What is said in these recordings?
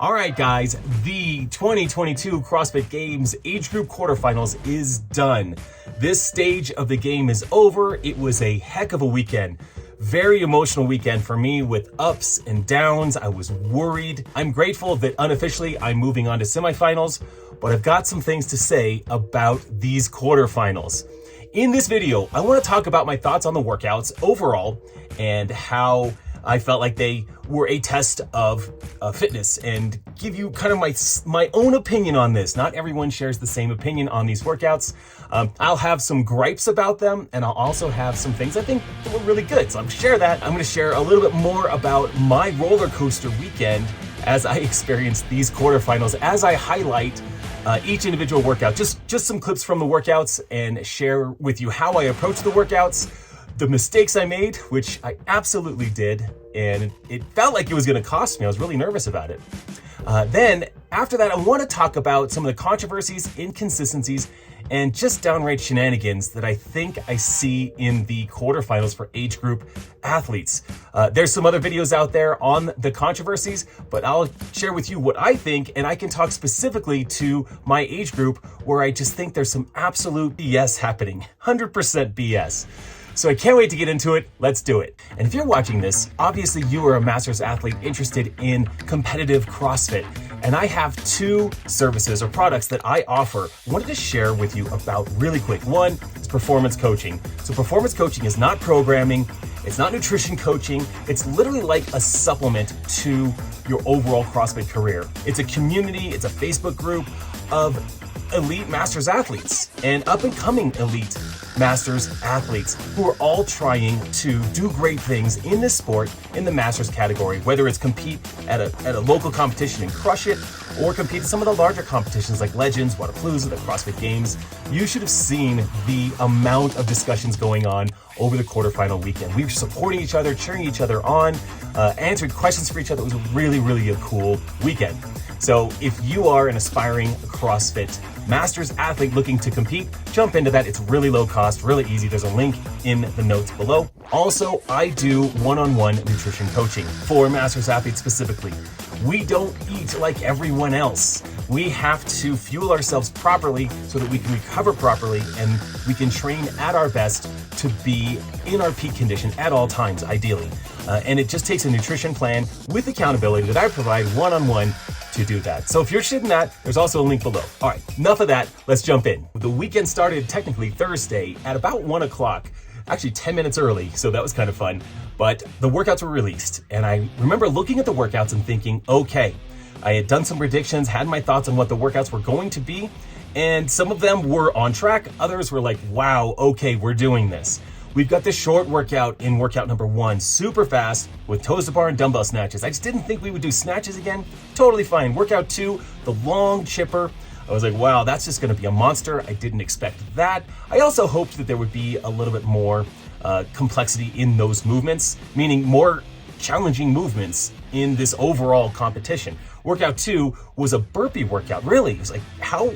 All right, guys, the 2022 CrossFit Games age group quarterfinals is done. This stage of the game is over. It was a heck of a weekend. Very emotional weekend for me with ups and downs. I was worried. I'm grateful that unofficially I'm moving on to semifinals, but I've got some things to say about these quarterfinals. In this video, I want to talk about my thoughts on the workouts overall and how I felt like they were a test of fitness and give you kind of my own opinion on this. Not everyone shares the same opinion on these workouts. I'll have some gripes about them, and I'll also have some things I think were really good. So I'm gonna share that. I'm gonna share a little bit more about my roller coaster weekend as I experienced these quarterfinals, as I highlight each individual workout. Just some clips from the workouts and share with you how I approach the workouts, the mistakes I made, which I absolutely did, and it felt like it was gonna cost me. I was really nervous about it. Then after that, I wanna talk about some of the controversies, inconsistencies, and just downright shenanigans that I think I see in the quarterfinals for age group athletes. There's some other videos out there on the controversies, but I'll share with you what I think, and I can talk specifically to my age group where I just think there's some absolute BS happening, 100% BS. So I can't wait to get into it. Let's do it. And if you're watching this, obviously you are a master's athlete interested in competitive CrossFit. And I have two services or products that I offer. I wanted to share with you about really quick. One is performance coaching. So performance coaching is not programming. It's not nutrition coaching. It's literally like a supplement to your overall CrossFit career. It's a community. It's a Facebook group of elite masters athletes and up and coming elite masters athletes who are all trying to do great things in this sport in the masters category, whether it's compete at a local competition and crush it, or compete at some of the larger competitions like Legends, Wodapalooza, the CrossFit Games. You should have seen the amount of discussions going on over the quarterfinal weekend. We were supporting each other, cheering each other on, answering questions for each other. It was really a cool weekend. So if you are an aspiring CrossFit masters athlete looking to compete, jump into that. It's really low cost, really easy. There's a link in the notes below. Also, I do one-on-one nutrition coaching for masters athletes specifically. We don't eat like everyone else. We have to fuel ourselves properly so that we can recover properly and we can train at our best to be in our peak condition at all times, ideally. And it just takes a nutrition plan with accountability that I provide one-on-one to do that. So if you're interested in that, there's also a link below. All right, enough of that. Let's jump in. The weekend started technically Thursday at about 1 o'clock, actually 10 minutes early. So that was kind of fun, but the workouts were released. And I remember looking at the workouts and thinking, okay, I had done some predictions, had my thoughts on what the workouts were going to be. And some of them were on track. Others were like, wow, okay, we're doing this. We've got this short workout in workout number 1, super fast with toes to bar and dumbbell snatches. I just didn't think we would do snatches again. Totally fine. Workout 2, the long chipper. I was like, wow, that's just gonna be a monster. I didn't expect that. I also hoped that there would be a little bit more complexity in those movements, meaning more challenging movements in this overall competition. Workout 2 was a burpee workout, really. It was like, how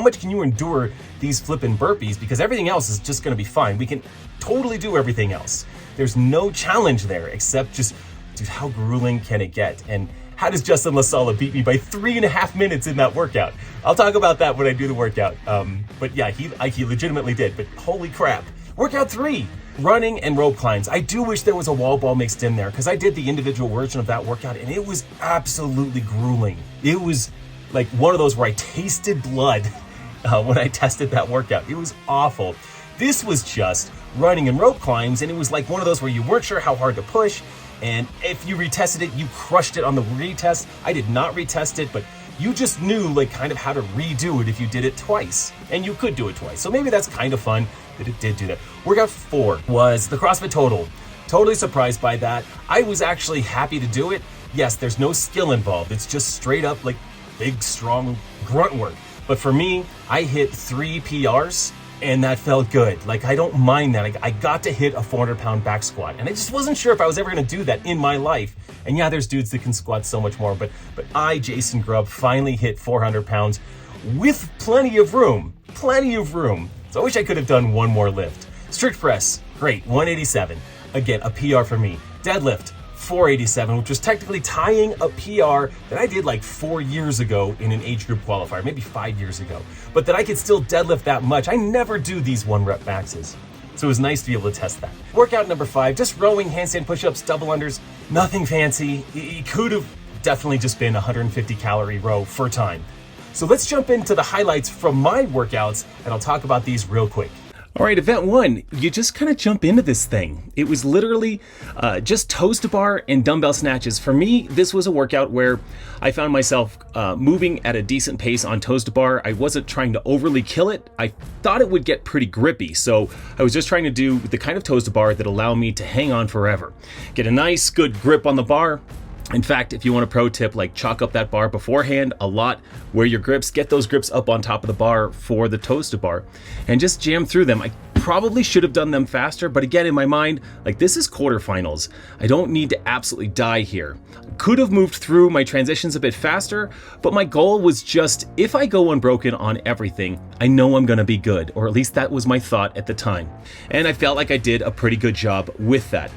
much can you endure these flipping burpees? Because everything else is just gonna be fine. We can totally do everything else. There's no challenge there except just, dude, how grueling can it get? And how does Justin LaSala beat me by 3.5 minutes in that workout? I'll talk about that when I do the workout. But yeah, he legitimately did, but holy crap. Workout 3, running and rope climbs. I do wish there was a wall ball mixed in there because I did the individual version of that workout and it was absolutely grueling. It was like one of those where I tasted blood when I tested that workout. It was awful. This was just running and rope climbs, and it was like one of those where you weren't sure how hard to push, and if you retested it, you crushed it on the retest. I did not retest it, but you just knew like kind of how to redo it if you did it twice, and you could do it twice. So maybe that's kind of fun that it did do that. Workout 4 was the CrossFit Total. Totally surprised by that. I was actually happy to do it. Yes, there's no skill involved. It's just straight up like big, strong grunt work. But for me, I hit 3 PRs and that felt good. Like, I don't mind that. I got to hit a 400-pound back squat and I just wasn't sure if I was ever gonna do that in my life. And yeah, there's dudes that can squat so much more, but I, Jason Grubb, finally hit 400 pounds with plenty of room. So I wish I could have done one more lift. Strict press, great, 187. Again, a PR for me. Deadlift, 487, which was technically tying a PR that I did like 4 years ago in an age group qualifier, maybe 5 years ago. But that I could still deadlift that much. I never do these 1 rep maxes. So it was nice to be able to test that. Workout number 5, just rowing, handstand push-ups, double unders, nothing fancy. It could have definitely just been 150 calorie row for time. So let's jump into the highlights from my workouts, and I'll talk about these real quick. All right, event 1, you just kind of jump into this thing. It was literally just toes to bar and dumbbell snatches. For me, this was a workout where I found myself moving at a decent pace on toes to bar. I wasn't trying to overly kill it. I thought it would get pretty grippy, so I was just trying to do the kind of toes to bar that allow me to hang on forever. Get a nice, good grip on the bar. In fact, if you want a pro tip, like chalk up that bar beforehand a lot, where your grips, get those grips up on top of the bar for the toes to bar, and just jam through them. I probably should have done them faster, but again, in my mind, like this is quarterfinals. I don't need to absolutely die here. Could have moved through my transitions a bit faster, but my goal was just, if I go unbroken on everything, I know I'm gonna be good, or at least that was my thought at the time. And I felt like I did a pretty good job with that.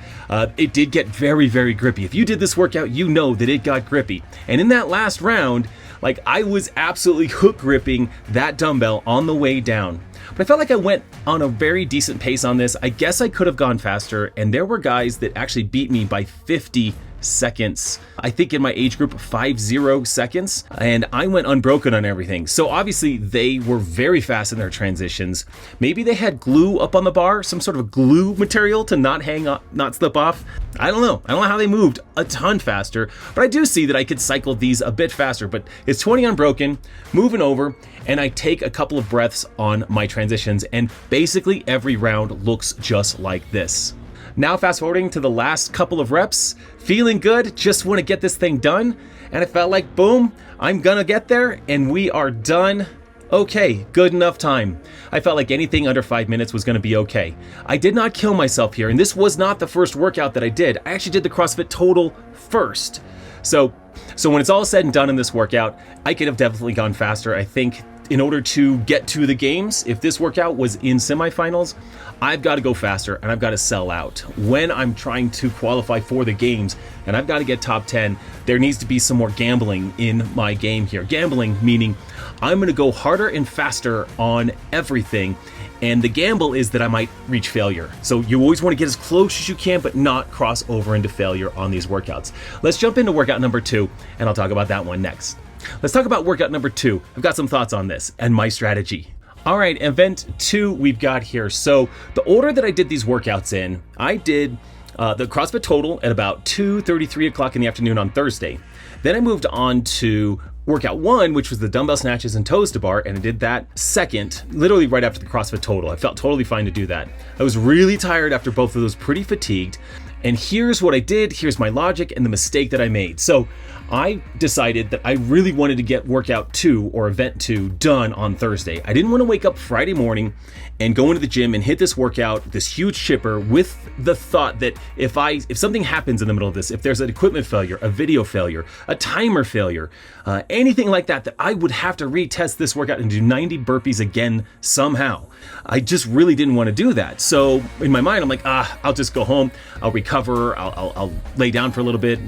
It did get very, very grippy. If you did this workout, you know that it got grippy. And in that last round, like I was absolutely hook gripping that dumbbell on the way down. But I felt like I went on a very decent pace on this. I guess I could have gone faster, and there were guys that actually beat me by 50 seconds. I think in my age group, 50 seconds, and I went unbroken on everything. So obviously they were very fast in their transitions. Maybe they had glue up on the bar, some sort of glue material to not hang up, not slip off. I don't know how they moved a ton faster, but I do see that I could cycle these a bit faster. But it's 20 unbroken, moving over, and I take a couple of breaths on my transitions, and basically every round looks just like this. Now fast forwarding to the last couple of reps, feeling good, just want to get this thing done, and I felt like, boom, I'm gonna get there, and we are done. Okay, good enough time. I felt like anything under 5 minutes was gonna be okay. I did not kill myself here, and this was not the first workout that I did. I actually did the CrossFit Total first. So when it's all said and done in this workout, I could have definitely gone faster. I think in order to get to the games, if this workout was in semifinals, I've got to go faster and I've got to sell out. When I'm trying to qualify for the games and I've got to get top 10, there needs to be some more gambling in my game here. Gambling meaning I'm going to go harder and faster on everything. And the gamble is that I might reach failure. So you always want to get as close as you can, but not cross over into failure on these workouts. Let's jump into workout number 2, and I'll talk about that one next. Let's talk about workout number 2. I've got some thoughts on this and my strategy. All right, event 2 we've got here. So the order that I did these workouts in, I did the CrossFit Total at about 2:30, 3 o'clock in the afternoon on Thursday. Then I moved on to workout 1, which was the dumbbell snatches and toes to bar, and I did that second, literally right after the CrossFit Total. I felt totally fine to do that. I was really tired after both of those, pretty fatigued. And here's what I did, here's my logic and the mistake that I made. So I decided that I really wanted to get workout 2 or event 2 done on Thursday. I didn't want to wake up Friday morning and go into the gym and hit this workout, this huge chipper, with the thought that if something happens in the middle of this, if there's an equipment failure, a video failure, a timer failure, anything like that, that I would have to retest this workout and do 90 burpees again somehow. I just really didn't want to do that. So in my mind, I'm like, I'll just go home, I'll recover, I'll lay down for a little bit,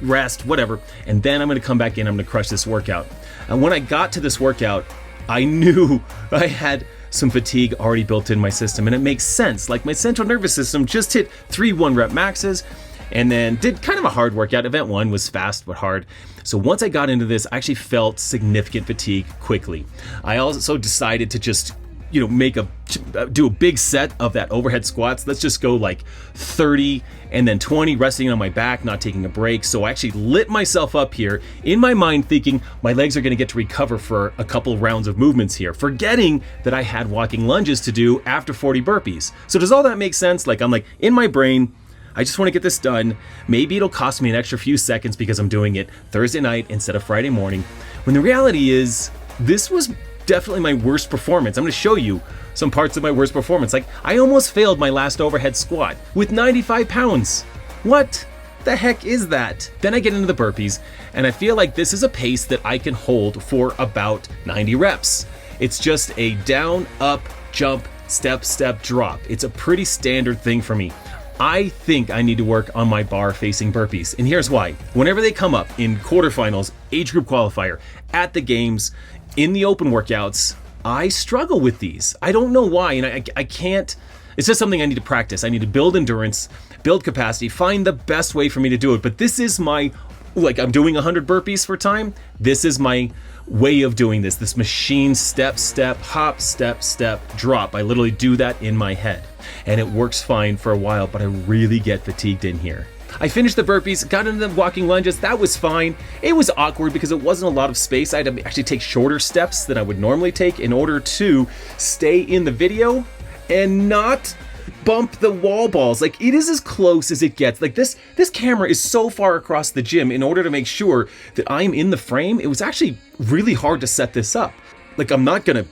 rest, whatever, and then I'm going to come back in, I'm going to crush this workout. And when I got to this workout, I knew I had some fatigue already built in my system, and it makes sense. Like my central nervous system just hit 3 1-rep maxes and then did kind of a hard workout. Event 1 was fast but hard. So once I got into this, I actually felt significant fatigue quickly. I also decided to just do a big set of that overhead squats. Let's just go like 30 and then 20 resting on my back, not taking a break. So I actually lit myself up here in my mind thinking my legs are gonna get to recover for a couple rounds of movements here, forgetting that I had walking lunges to do after 40 burpees. So does all that make sense? Like I'm like in my brain, I just want to get this done. Maybe it'll cost me an extra few seconds because I'm doing it Thursday night instead of Friday morning. When the reality is, this was definitely my worst performance. I'm going to show you some parts of my worst performance. Like I almost failed my last overhead squat with 95 pounds. What the heck is that? Then I get into the burpees and I feel like this is a pace that I can hold for about 90 reps. It's just a down, up, jump, step, step, drop. It's a pretty standard thing for me. I think I need to work on my bar facing burpees. And here's why. Whenever they come up in quarterfinals, age group qualifier, at the games, in the open workouts, I struggle with these. I don't know why, and I can't. It's just something I need to practice. I need to build endurance, build capacity, find the best way for me to do it. But this is my, like, I'm doing 100 burpees for time. This is my way of doing this machine step, hop, step, drop. I literally do that in my head. And it works fine for a while, but I really get fatigued in here. I finished the burpees, got into the walking lunges. That was fine. It was awkward because it wasn't a lot of space. I had to actually take shorter steps than I would normally take in order to stay in the video and not bump the wall balls. Like, it is as close as it gets. Like, this camera is so far across the gym in order to make sure that I'm in the frame. It was actually really hard to set this up. Like, I'm not gonna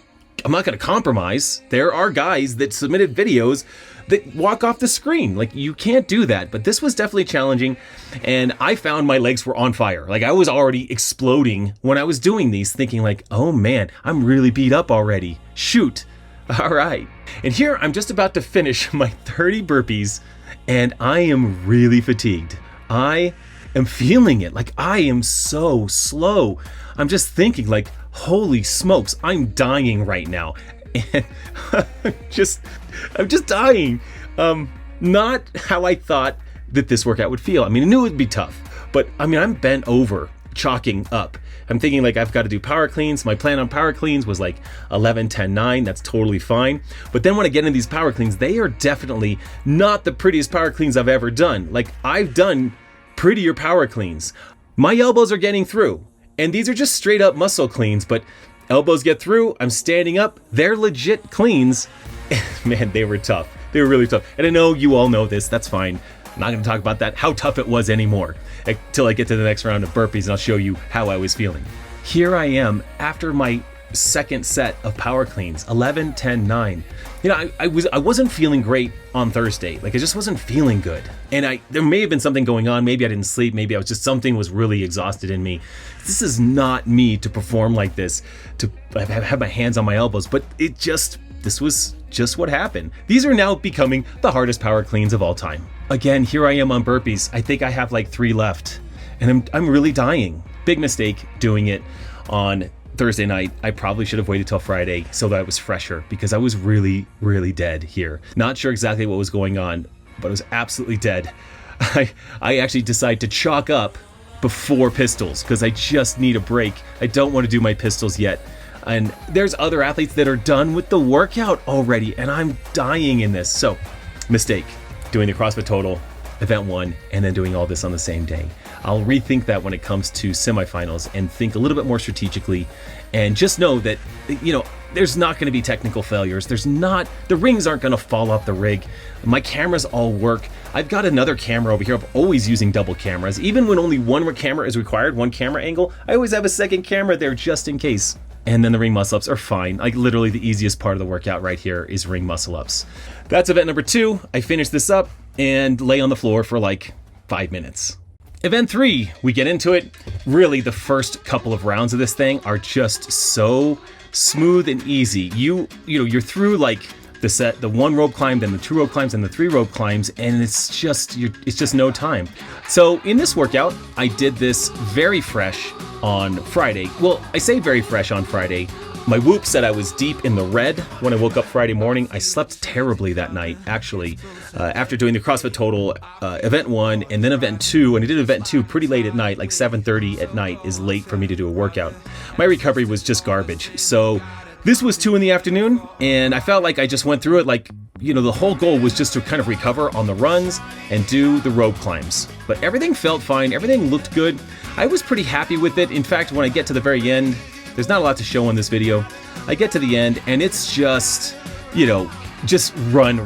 compromise. There are guys that submitted videos that walk off the screen. Like, you can't do that. But this was definitely challenging, and I found my legs were on fire. Like, I was already exploding when I was doing these, thinking like, oh man, I'm really beat up already. Shoot. All right. And here I'm just about to finish my 30 burpees, and I am really fatigued. I am feeling it. Like, I am so slow. I'm just thinking like, holy smokes, I'm dying right now. And I'm just dying. Not how I thought that this workout would feel. I mean, I knew it would be tough, but I mean, I'm bent over, chalking up. I'm thinking like, I've got to do power cleans. My plan on power cleans was like 11, 10, 9. That's totally fine. But then when I get into these power cleans, they are definitely not the prettiest power cleans I've ever done. Like, I've done prettier power cleans. My elbows are getting through, and these are just straight up muscle cleans, but elbows get through, I'm standing up, they're legit cleans. Man, they were tough. They were really tough. And I know you all know this, that's fine. I'm not gonna talk about that, how tough it was anymore, until I get to the next round of burpees and I'll show you how I was feeling. Here I am after my second set of power cleans, 11, 10, 9. You know, I wasn't feeling great on Thursday. Like, I just wasn't feeling good. And there may have been something going on. Maybe I didn't sleep. Maybe something was really exhausted in me. This is not me to perform like this, to have my hands on my elbows, but this was just what happened. These are now becoming the hardest power cleans of all time. Again, here I am on burpees. I think I have like 3 left, and I'm really dying. Big mistake doing it on Thursday night. I probably should have waited till Friday so that I was fresher, because I was really, really dead here. Not sure exactly what was going on, but I was absolutely dead. I actually decided to chalk up before pistols because I just need a break. I don't want to do my pistols yet. And there's other athletes that are done with the workout already, and I'm dying in this. So, mistake, doing the CrossFit Total, Event 1, and then doing all this on the same day. I'll rethink that when it comes to semifinals and think a little bit more strategically, and just know that, you know, there's not going to be technical failures. The rings aren't going to fall off the rig. My cameras all work. I've got another camera over here. I'm always using double cameras. Even when only one camera is required, one camera angle, I always have a second camera there just in case. And then the ring muscle ups are fine. Like, literally the easiest part of the workout right here is ring muscle ups. That's event number 2. I finish this up and lay on the floor for like 5 minutes. Event 3, we get into it. Really, the first couple of rounds of this thing are just so smooth and easy. You're through like the 1 rope climb, then the 2 rope climbs, and the 3 rope climbs, and it's just no time. So in this workout, I did this very fresh on Friday. Well, I say very fresh on Friday. My Whoop said I was deep in the red when I woke up Friday morning. I slept terribly that night, actually, after doing the CrossFit Total Event 1 and then Event 2, and I did Event 2 pretty late at night, like 7:30 at night is late for me to do a workout. My recovery was just garbage. So this was 2 in the afternoon, and I felt like I just went through it like, you know, the whole goal was just to kind of recover on the runs and do the rope climbs. But everything felt fine. Everything looked good. I was pretty happy with it. In fact, when I get to the very end, there's not a lot to show in this video. I get to the end, and it's just, you know, just run.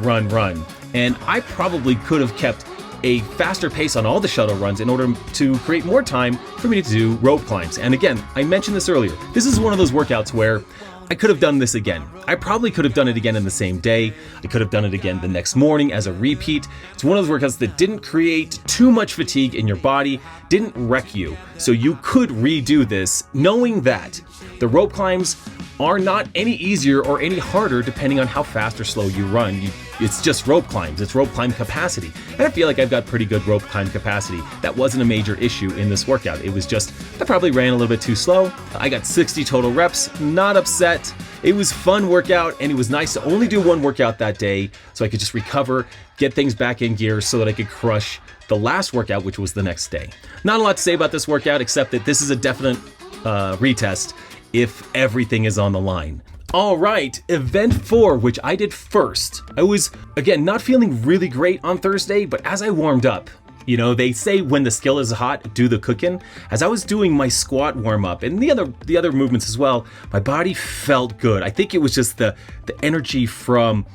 And I probably could have kept a faster pace on all the shuttle runs in order to create more time for me to do rope climbs. And again, I mentioned this earlier. This is one of those workouts where I could have done this again. I probably could have done it again in the same day. I could have done it again the next morning as a repeat. It's one of those workouts that didn't create too much fatigue in your body, didn't wreck you. So you could redo this knowing that the rope climbs are not any easier or any harder depending on how fast or slow you run. it's just rope climbs. It's rope climb capacity. And I feel like I've got pretty good rope climb capacity. That wasn't a major issue in this workout. It was just, I probably ran a little bit too slow. I got 60 total reps, not upset. It was fun workout, and it was nice to only do one workout that day so I could just recover, get things back in gear so that I could crush the last workout, which was the next day. Not a lot to say about this workout except that this is a definite retest if everything is on the line. All right, event 4, which I did first. I was, again, not feeling really great on Thursday, but as I warmed up, you know, they say when the skill is hot, do the cooking. As I was doing my squat warm up and the other movements as well, my body felt good. I think it was just the energy from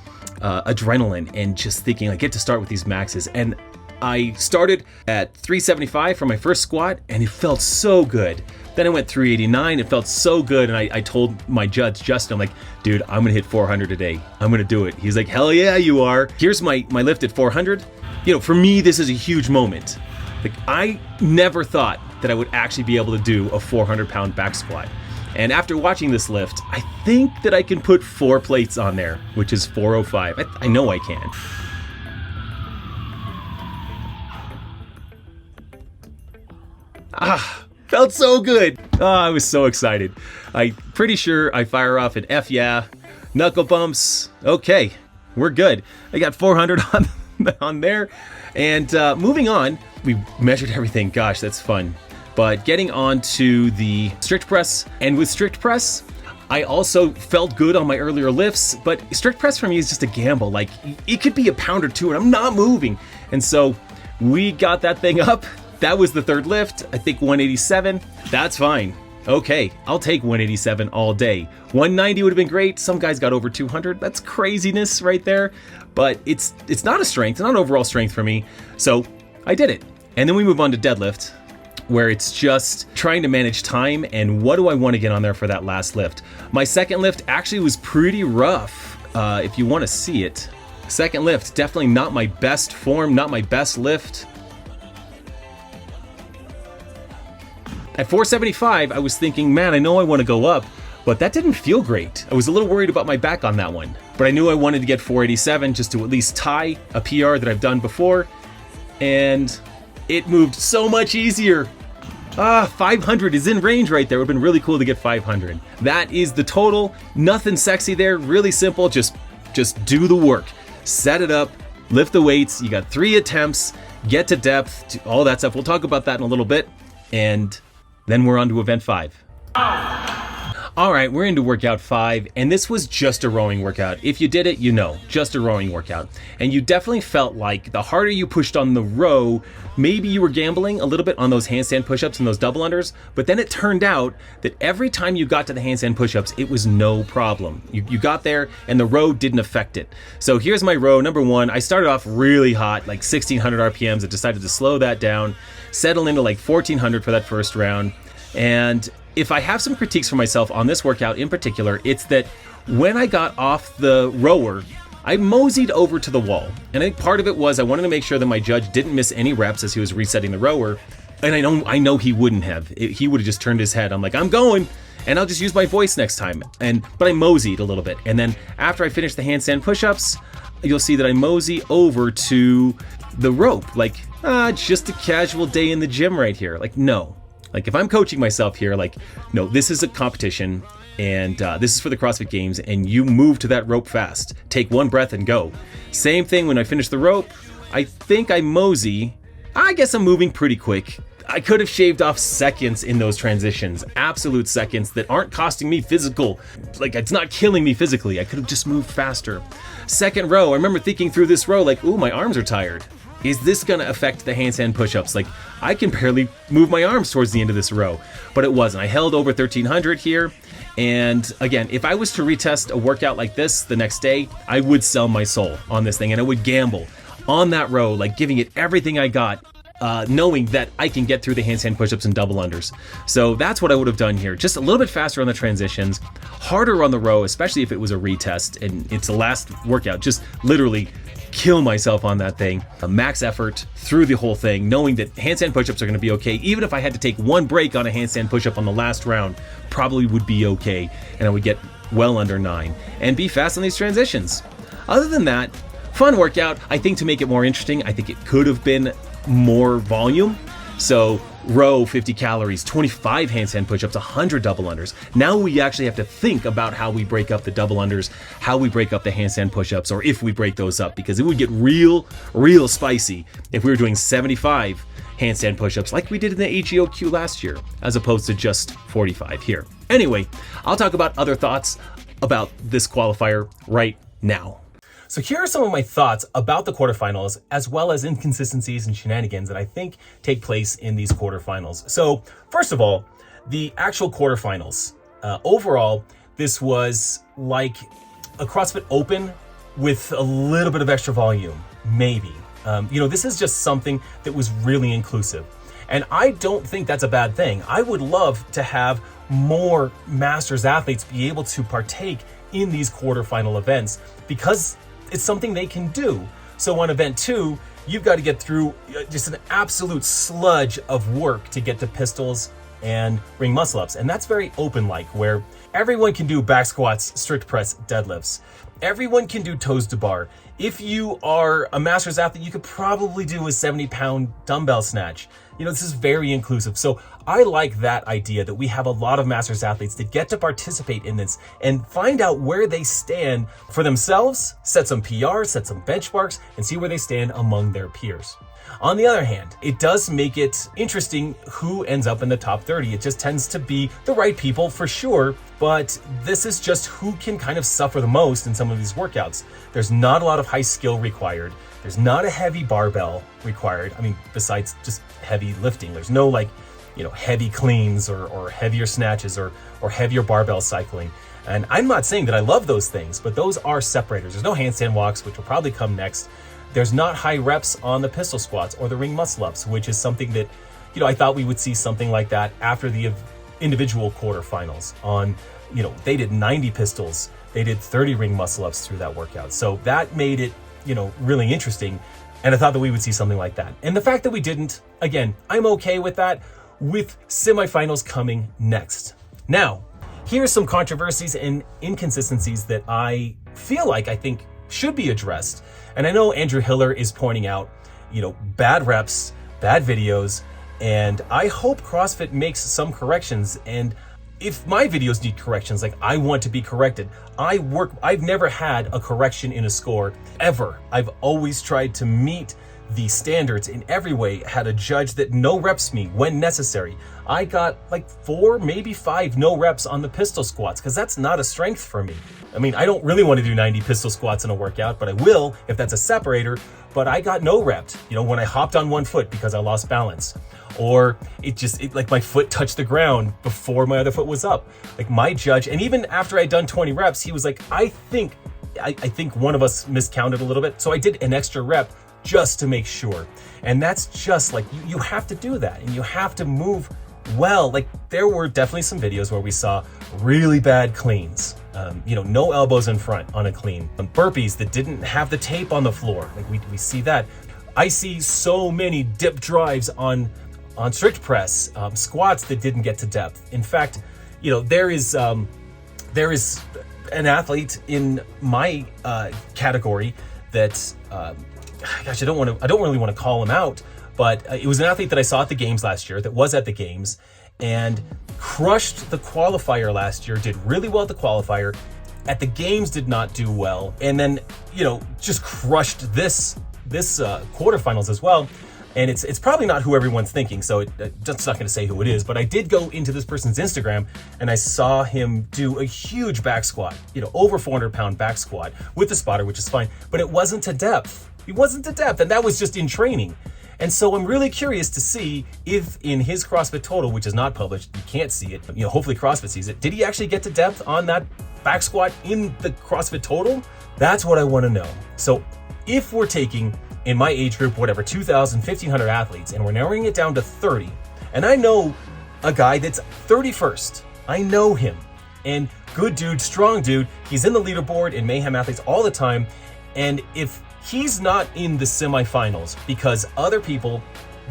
adrenaline and just thinking I get to start with these maxes. And I started at 375 for my first squat, and it felt so good. Then I went 389, it felt so good, and I told my judge, Justin, I'm like, dude, I'm gonna hit 400 today. I'm gonna do it. He's like, hell yeah, you are. Here's my lift at 400. You know, for me, this is a huge moment. Like, I never thought that I would actually be able to do a 400-pound back squat. And after watching this lift, I think that I can put 4 plates on there, which is 405. I know I can. Felt so good. I was so excited. I'm pretty sure I fire off an F yeah, knuckle bumps. Okay, we're good. I got 400 on there. And moving on, we measured everything. Gosh, that's fun. But getting on to the strict press, and with strict press, I also felt good on my earlier lifts, but strict press for me is just a gamble. Like, it could be a pound or two and I'm not moving. And so we got that thing up. That was the third lift. I think 187. That's fine. Okay, I'll take 187 all day. 190 would have been great. Some guys got over 200. That's craziness right there. But it's not a strength, not an overall strength for me. So I did it. And then we move on to deadlift, where it's just trying to manage time and what do I want to get on there for that last lift. My second lift actually was pretty rough, if you want to see it. Second lift, definitely not my best form, not my best lift. At 475, I was thinking, man, I know I want to go up, but that didn't feel great. I was a little worried about my back on that one, but I knew I wanted to get 487 just to at least tie a PR that I've done before, and it moved so much easier. 500 is in range right there. It would have been really cool to get 500. That is the total. Nothing sexy there, really simple. Just do the work. Set it up, lift the weights. You got 3 attempts, get to depth, all that stuff. We'll talk about that in a little bit. And then we're on to event 5. All right, we're into workout 5, and this was just a rowing workout. If you did it, you know, just a rowing workout. And you definitely felt like the harder you pushed on the row, maybe you were gambling a little bit on those handstand push-ups and those double unders, but then it turned out that every time you got to the handstand push-ups, it was no problem. You got there, and the row didn't affect it. So here's my row. Number 1, I started off really hot, like 1,600 RPMs. I decided to slow that down, settle into like 1,400 for that first round. And if I have some critiques for myself on this workout in particular, it's that when I got off the rower, I moseyed over to the wall. And I think part of it was I wanted to make sure that my judge didn't miss any reps as he was resetting the rower. And I know he wouldn't have. He would have just turned his head. I'm like, I'm going, and I'll just use my voice next time. But I moseyed a little bit. And then after I finished the handstand push-ups, you'll see that I mosey over to the rope. Like, just a casual day in the gym right here. Like, no. Like, if I'm coaching myself here, like, no, this is a competition, and this is for the CrossFit Games, and you move to that rope fast. Take one breath and go. Same thing when I finish the rope. I think I mosey. I guess I'm moving pretty quick. I could have shaved off seconds in those transitions, absolute seconds that aren't costing me physical. Like, it's not killing me physically. I could have just moved faster. Second row, I remember thinking through this row, like, ooh, my arms are tired. Is this gonna affect the handstand push-ups? Like, I can barely move my arms towards the end of this row, but it wasn't. I held over 1,300 here. And again, if I was to retest a workout like this the next day, I would sell my soul on this thing, and I would gamble on that row, like giving it everything I got, knowing that I can get through the handstand push-ups and double unders. So that's what I would have done here. Just a little bit faster on the transitions, harder on the row, especially if it was a retest and it's the last workout. Just literally kill myself on that thing. A max effort through the whole thing, knowing that handstand push-ups are going to be okay. Even if I had to take one break on a handstand push-up on the last round, probably would be okay, and I would get well under 9 and be fast on these transitions. Other than that, Fun workout. I think to make it more interesting, I think it could have been more volume. So row 50 calories, 25 handstand push-ups, 100 double unders. Now we actually have to think about how we break up the double unders, how we break up the handstand push-ups, or if we break those up, because it would get real spicy if we were doing 75 handstand push-ups like we did in the HEOQ last year, as opposed to just 45 here. Anyway, I'll talk about other thoughts about this qualifier right now. So here are some of my thoughts about the quarterfinals, as well as inconsistencies and shenanigans that I think take place in these quarterfinals. So first of all, the actual quarterfinals. Overall, this was like a CrossFit Open with a little bit of extra volume, maybe. This is just something that was really inclusive. And I don't think that's a bad thing. I would love to have more Masters athletes be able to partake in these quarterfinal events, because it's something they can do. So on event 2, you've got to get through just an absolute sludge of work to get to pistols and ring muscle ups. And that's very open-like, where everyone can do back squats, strict press, deadlifts. Everyone can do toes to bar. If you are a Masters athlete, you could probably do a 70-pound dumbbell snatch. This is very inclusive. So I like that idea that we have a lot of Masters athletes that get to participate in this and find out where they stand for themselves, set some PRs, set some benchmarks, and see where they stand among their peers. On the other hand, it does make it interesting who ends up in the top 30. It just tends to be the right people for sure, but this is just who can kind of suffer the most in some of these workouts. There's not a lot of high skill required. There's not a heavy barbell required. Besides just heavy lifting, there's no heavy cleans or heavier snatches or heavier barbell cycling. And I'm not saying that I love those things, but those are separators. There's no handstand walks, which will probably come next. There's not high reps on the pistol squats or the ring muscle ups, which is something that, I thought we would see something like that after the individual quarterfinals. They did 90 pistols, they did 30 ring muscle ups through that workout. So that made it, really interesting. And I thought that we would see something like that. And the fact that we didn't, again, I'm okay with that, with semifinals coming next. Now, here's some controversies and inconsistencies that I think should be addressed. And I know Andrew Hiller is pointing out, bad reps, bad videos, and I hope CrossFit makes some corrections. And if my videos need corrections, I want to be corrected. I've never had a correction in a score, ever. I've always tried to meet the standards in every way, had a judge that no reps me when necessary. I got 4, maybe 5 no reps on the pistol squats, because that's not a strength for me. I don't really want to do 90 pistol squats in a workout, but I will if that's a separator. But I got no reps, when I hopped on one foot because I lost balance. Or my foot touched the ground before my other foot was up. My judge, and even after I'd done 20 reps, he was like, I think one of us miscounted a little bit. So I did an extra rep just to make sure. And that's just you have to do that, and you have to move well. There were definitely some videos where we saw really bad cleans. No elbows in front on a clean. Burpees that didn't have the tape on the floor. We see that. I see so many dip drives on strict press, squats that didn't get to depth. In fact, there is an athlete in my category that, I don't really want to call him out, but it was an athlete that I saw at the games last year, that was at the games, and crushed the qualifier last year, did really well at the qualifier. At the games did not do well, and then, just crushed this quarterfinals as well. And it's probably not who everyone's thinking, so just not going to say who it is, but I did go into this person's Instagram and I saw him do a huge back squat, over 400-pound back squat with the spotter, which is fine, but it wasn't to depth. He wasn't to depth, and that was just in training. And so I'm really curious to see if in his CrossFit Total, which is not published, you can't see it, hopefully CrossFit sees it, did he actually get to depth on that back squat in the CrossFit Total? That's what I want to know. So if we're taking, in my age group, 2,000, 1,500 athletes, and we're narrowing it down to 30, and I know a guy that's 31st. I know him. And good dude, strong dude, he's in the leaderboard in Mayhem Athletes all the time. And if he's not in the semifinals because other people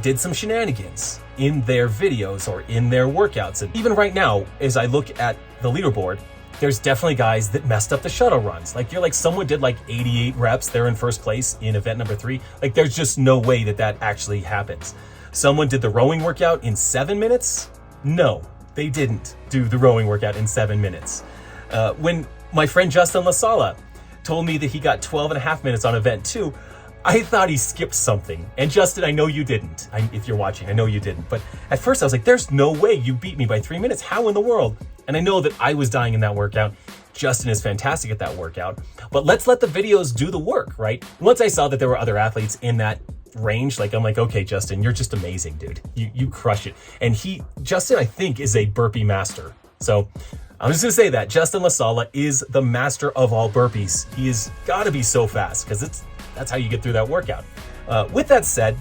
did some shenanigans in their videos or in their workouts, and even right now, as I look at the leaderboard, there's definitely guys that messed up the shuttle runs. Like you're like, someone did like 88 reps, they're in first place in event number 3. Like there's just no way that that actually happens. Someone did the rowing workout in 7 minutes. No, they didn't do the rowing workout in 7 minutes. When my friend Justin LaSala told me that he got 12 and a half minutes on event 2, I thought he skipped something. And Justin, I know you didn't. If you're watching, I know you didn't. But at first I was like, there's no way you beat me by 3 minutes. How in the world? And I know that I was dying in that workout. Justin is fantastic at that workout. But let's let the videos do the work, right? Once I saw that there were other athletes in that range, like I'm like, okay, Justin, you're just amazing, dude. You crush it. And Justin, I think, is a burpee master. So I'm just gonna say that Justin LaSala is the master of all burpees. He has gotta be so fast because that's how you get through that workout. With that said,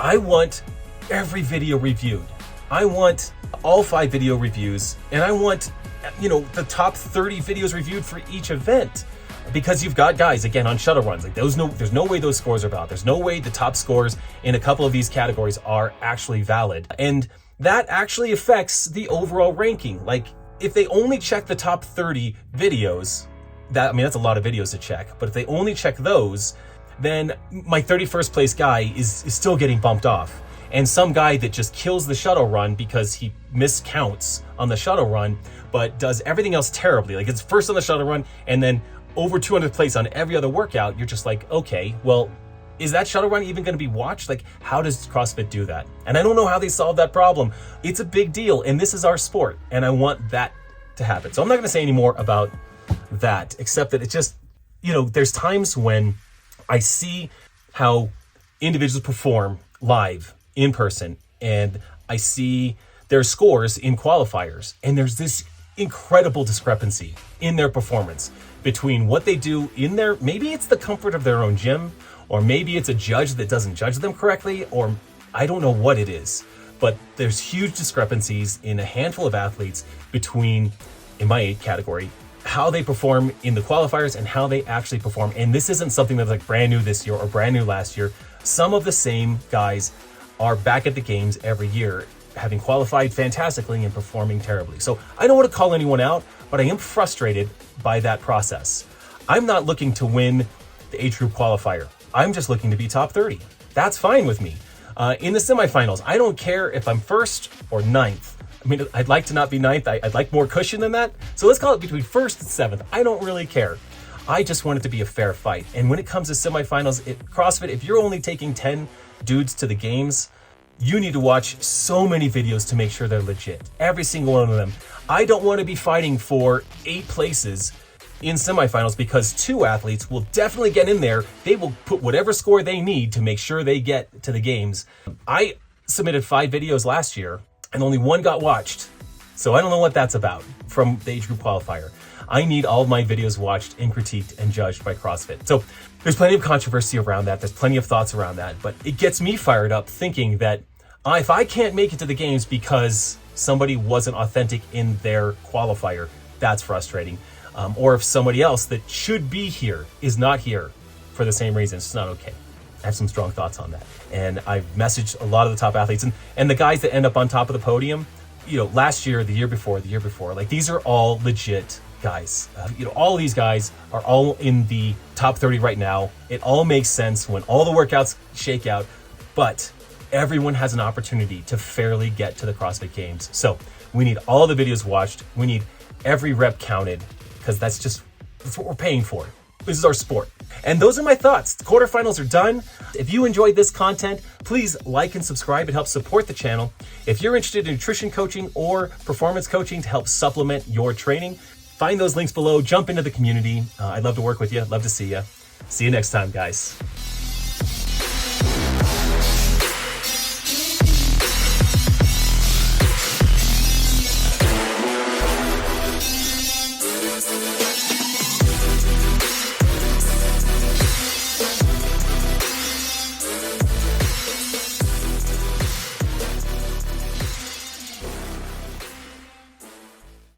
I want every video reviewed. I want all 5 video reviews, and I want, the top 30 videos reviewed for each event, because you've got guys, again, on shuttle runs, like there's no way those scores are valid. There's no way the top scores in a couple of these categories are actually valid. And that actually affects the overall ranking. Like if they only check the top 30 videos, that's a lot of videos to check, but if they only check those, then my 31st place guy is still getting bumped off. And some guy that just kills the shuttle run because he miscounts on the shuttle run, but does everything else terribly. Like it's first on the shuttle run and then over 200th place on every other workout. You're just like, okay, well, is that shuttle run even going to be watched? Like, how does CrossFit do that? And I don't know how they solve that problem. It's a big deal, and this is our sport, and I want that to happen. So I'm not going to say any more about that, except that it's just, there's times when I see how individuals perform live in person, and I see their scores in qualifiers, and there's this incredible discrepancy in their performance between what they do in maybe it's the comfort of their own gym, or maybe it's a judge that doesn't judge them correctly, or I don't know what it is, but there's huge discrepancies in a handful of athletes between, in my category, how they perform in the qualifiers and how they actually perform. And this isn't something that's like brand new this year or brand new last year. Some of the same guys are back at the games every year, having qualified fantastically and performing terribly. So I don't want to call anyone out, but I am frustrated by that process. I'm not looking to win the age group qualifier. I'm just looking to be top 30. That's fine with me. In the semifinals, I don't care if I'm first or ninth. I'd like to not be ninth. I'd like more cushion than that. So let's call it between first and seventh. I don't really care. I just want it to be a fair fight. And when it comes to semifinals, CrossFit, if you're only taking 10 dudes to the games, you need to watch so many videos to make sure they're legit. Every single one of them. I don't want to be fighting for 8 places in semifinals because 2 athletes will definitely get in there. They will put whatever score they need to make sure they get to the games. I submitted 5 videos last year and only 1 got watched. So I don't know what that's about from the age group qualifier. I need all of my videos watched and critiqued and judged by CrossFit. So there's plenty of controversy around that. There's plenty of thoughts around that, but it gets me fired up thinking that if I can't make it to the games because somebody wasn't authentic in their qualifier, that's frustrating. Or if somebody else that should be here is not here for the same reason, it's not okay. I have some strong thoughts on that. And I've messaged a lot of the top athletes and the guys that end up on top of the podium, last year, the year before, like these are all legit guys. All of these guys are all in the top 30 right now. It all makes sense when all the workouts shake out, but everyone has an opportunity to fairly get to the CrossFit Games. So we need all the videos watched. We need every rep counted because that's what we're paying for. This is our sport. And those are my thoughts. The quarterfinals are done. If you enjoyed this content, please like and subscribe. It helps support the channel. If you're interested in nutrition coaching or performance coaching to help supplement your training, find those links below. Jump into the community. I'd love to work with you. Love to see you. See you next time, guys.